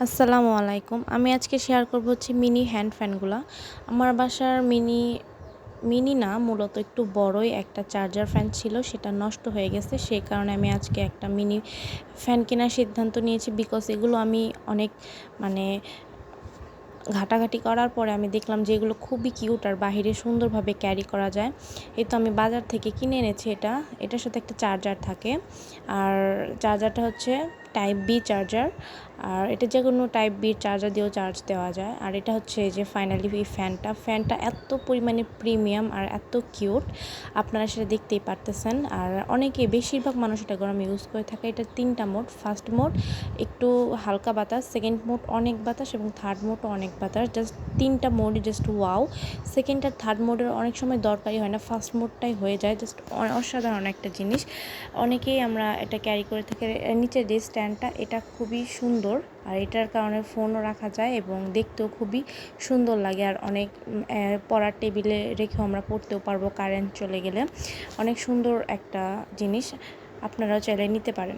আসসালামু আলাইকুম। আমি আজকে শেয়ার করব হচ্ছে মিনি হ্যান্ড ফ্যানগুলা। আমার বাসার মিনি না মূলত একটু বড়ই একটা চার্জার ফ্যান ছিল, সেটা নষ্ট হয়ে গেছে। সেই কারণে আমি আজকে একটা মিনি ফ্যান কেনার সিদ্ধান্ত নিয়েছি। বিকজ এগুলো আমি অনেক মানে ঘাটাঘাটি করার পরে আমি দেখলাম যে এগুলো খুবই কিউট আর বাহিরে সুন্দরভাবে ক্যারি করা যায়। এই তো আমি বাজার থেকে কিনে এনেছি এটার সাথে একটা চার্জার থাকে। আর চার্জারটা হচ্ছে টাইপ বি চার্জার। আর এটা যে কোনো টাইপ বি চার্জার দিয়েও চার্জ দেওয়া যায়। আর এটা হচ্ছে যে ফাইনালি এই ফ্যানটা এত পরিমাণে প্রিমিয়াম আর এত কিউট, আপনারা সেটা দেখতেই পারতেছেন। আর বেশিরভাগ মানুষ এটা গরমে ইউজ করে থাকে। এটা 3টা মোড। ফার্স্ট মোড একটু হালকা বাতাস, সেকেন্ড মোড অনেক বাতাস এবং থার্ড মোডও অনেক বাতাস। জাস্ট 3টা মোডই জাস্ট ওয়াও। সেকেন্ড আর থার্ড মোডের অনেক সময় দরকারই হয় না, ফার্স্ট মোডটাই হয়ে যায়। জাস্ট অসাধারণ একটা জিনিস। অনেকেই আমরা এটা ক্যারি করে থাকি। নিচের যে স্ট্যান্ডটা এটা খুবই সুন্দর, আর এটার কারণে ফোনও রাখা যায় এবং দেখতেও খুবই সুন্দর লাগে। আর অনেক পড়ার টেবিলে রেখেও আমরা পড়তেও পারবো কারেন্ট চলে গেলে। অনেক সুন্দর একটা জিনিস, আপনারাও চাইলে নিতে পারেন।